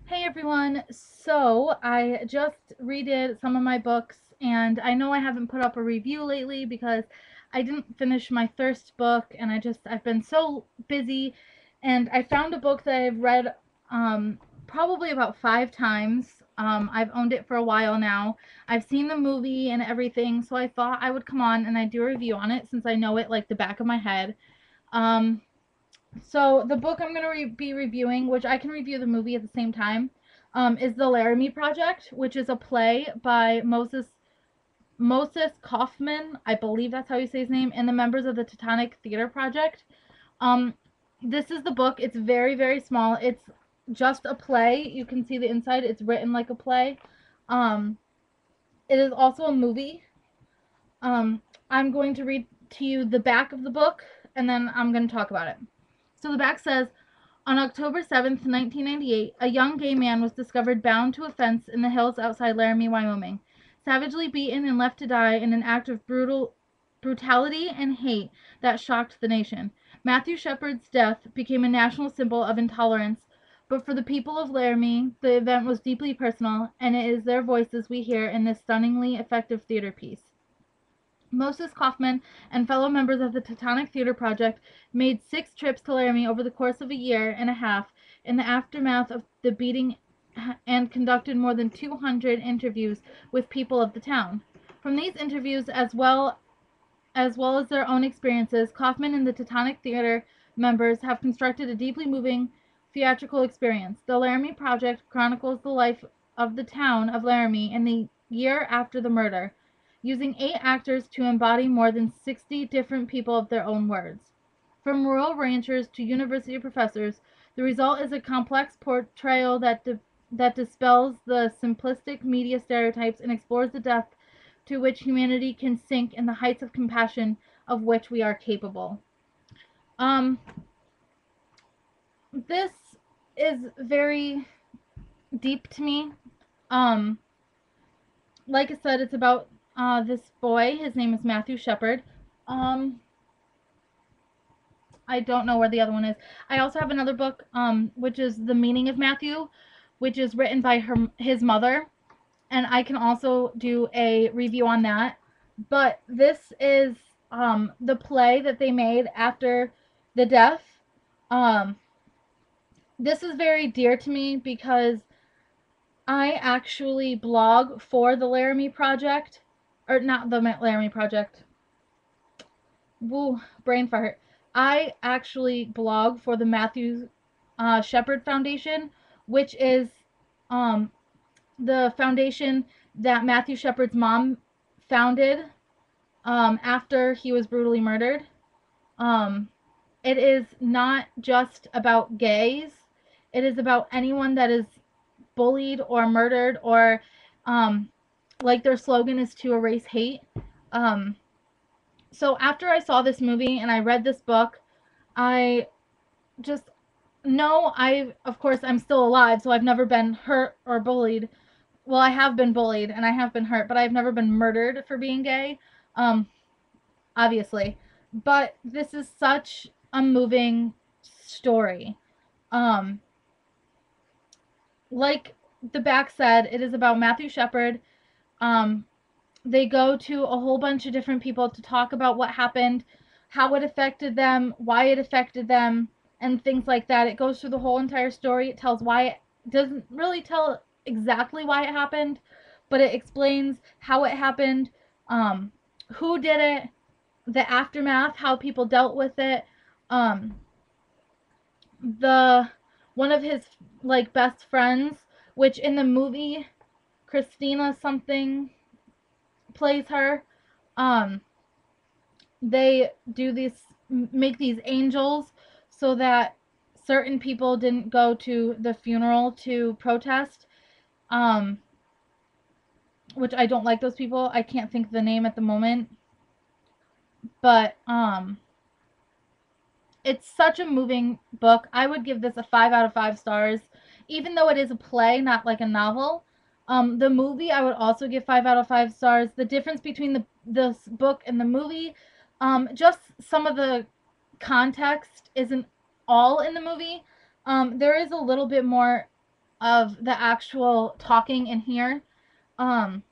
Hey everyone, so I just redid some of my books and I know I haven't put up a review lately because I didn't finish my first book and I've been so busy, and I found a book that I've read probably about 5 times. I've owned it for a while now. I've seen the movie and everything, so I thought I would come on and I'd do a review on it since I know it like the back of my head. Um, so the book I'm going to be reviewing, which I can review the movie at the same time, is The Laramie Project, which is a play by Moises Kaufman. I believe that's how you say his name, and the members of the Tectonic Theater Project. Um, this is the book. It's very, very small. It's just a play. You can see the inside. It's written like a play. Um, it is also a movie. I'm going to read to you the back of the book, and then I'm going to talk about it. So the back says, on October 7th, 1998, a young gay man was discovered bound to a fence in the hills outside Laramie, Wyoming, savagely beaten and left to die in an act of brutality and hate that shocked the nation. Matthew Shepard's death became a national symbol of intolerance, but for the people of Laramie, the event was deeply personal, and it is their voices we hear in this stunningly effective theater piece. Moises Kaufman and fellow members of the Tectonic Theater Project made 6 trips to Laramie over the course of a year and a half in the aftermath of the beating and conducted more than 200 interviews with people of the town. From these interviews, as well as their own experiences, Kaufman and the Tectonic Theater members have constructed a deeply moving theatrical experience. The Laramie Project chronicles the life of the town of Laramie in the year after the murder, using 8 actors to embody more than 60 different people of their own words. From rural ranchers to university professors, the result is a complex portrayal that dispels the simplistic media stereotypes and explores the depth to which humanity can sink in the heights of compassion of which we are capable. Um, this is very deep to me. Um, like I said, it's about this boy. His name is Matthew Shepard. Um, I don't know where the other one is. I also have another book, which is The Meaning of Matthew, which is written by his mother, and I can also do a review on that. But this is the play that they made after the death. Um, this is very dear to me because I actually blog for the Laramie Project, or not the Laramie Project. Woo, brain fart. I actually blog for the Matthew Shepard Foundation, which is um, the foundation that Matthew Shepard's mom founded after he was brutally murdered. Um, it is not just about gays. It is about anyone that is bullied or murdered or like their slogan is to erase hate. Um, so after I saw this movie and I read this book, I just know of course, I'm still alive, so I've never been hurt or bullied. Well, I have been bullied and I have been hurt, but I've never been murdered for being gay, um, obviously. But this is such a moving story. Um, like the back said, it is about Matthew Shepard. Um, they go to a whole bunch of different people to talk about what happened, how it affected them, why it affected them, and things like that. It goes through the whole entire story. It tells why it doesn't really tell exactly why it happened, but it explains how it happened, who did it, the aftermath, how people dealt with it. Um, the one of his like best friends, which in the movie Christina something plays her. Um, they do these make these angels so that certain people didn't go to the funeral to protest. Um, which I don't like those people. I can't think of the name at the moment, but it's such a moving book. I would give this a 5 out of 5 stars, even though it is a play, not like a novel. The movie I would also give 5 out of 5 stars. The difference between this book and the movie, just some of the context isn't all in the movie. There is a little bit more of the actual talking in here. Um,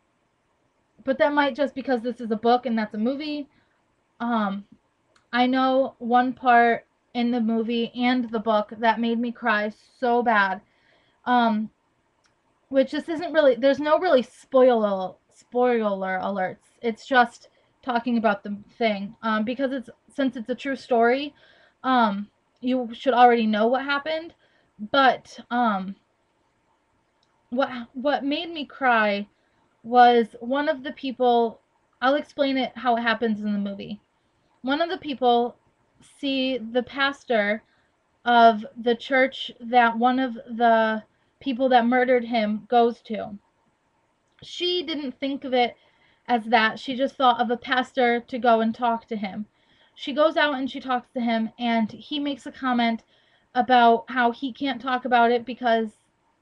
but that might just because this is a book and that's a movie. Um, I know one part in the movie and the book that made me cry so bad. Um, which this isn't really. There's no really spoiler alerts. It's just talking about the thing. Because it's since it's a true story, um, you should already know what happened. But what made me cry was one of the people. I'll explain it how it happens in the movie. One of the people see the pastor of the church that one of the people that murdered him goes to. She didn't think of it as that. She just thought of a pastor to go and talk to him. She goes out and she talks to him, and he makes a comment about how he can't talk about it because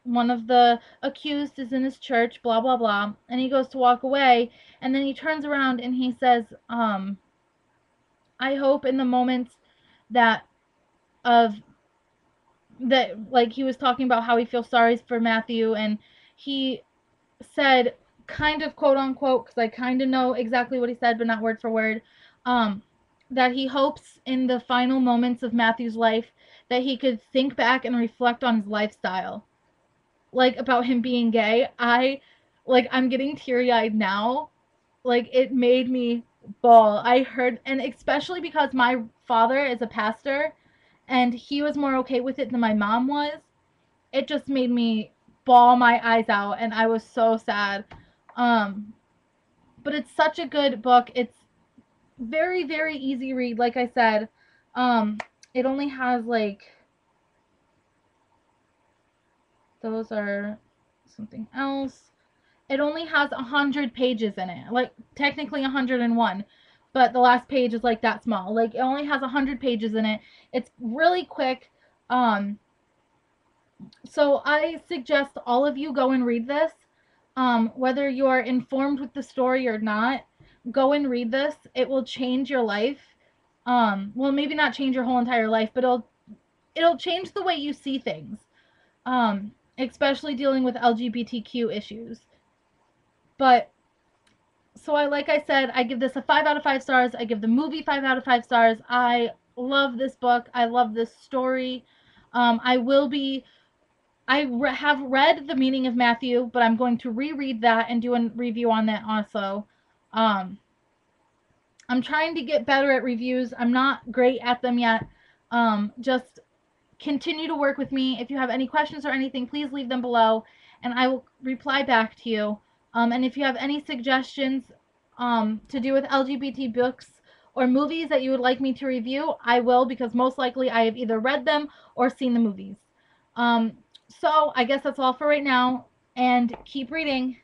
one of the accused is in his church, blah, blah, blah. And he goes to walk away, and then he turns around and he says, I hope in the moments that of that, like, he was talking about how he feels sorry for Matthew, and he said, kind of quote unquote, because I kind of know exactly what he said, but not word for word, um, that he hopes in the final moments of Matthew's life that he could think back and reflect on his lifestyle, like about him being gay. I'm getting teary eyed now. Like, it made me bawl. I heard, and especially because my father is a pastor, and he was more okay with it than my mom was. It just made me bawl my eyes out, and I was so sad. Um, but it's such a good book. It's very, very easy read. Like I said, um, it only has like those are something else. It only has 100 pages in it. Like technically 101, but the last page is like that small. Like it only has 100 pages in it. It's really quick. Um, So I suggest all of you go and read this. Whether you're informed with the story or not, go and read this. It will change your life. Well, maybe not change your whole entire life, but it'll change the way you see things. Especially dealing with LGBTQ issues. But so like I said, I give this a 5 out of 5 stars. I give the movie 5 out of 5 stars. I love this book. I love this story. I will be have read The Meaning of Matthew, but I'm going to reread that and do a review on that also. Um, I'm trying to get better at reviews. I'm not great at them yet. Just continue to work with me. If you have any questions or anything, please leave them below, and I will reply back to you. And if you have any suggestions to do with LGBT books or movies that you would like me to review, I will, because most likely I have either read them or seen the movies. Um, so I guess that's all for right now, and keep reading.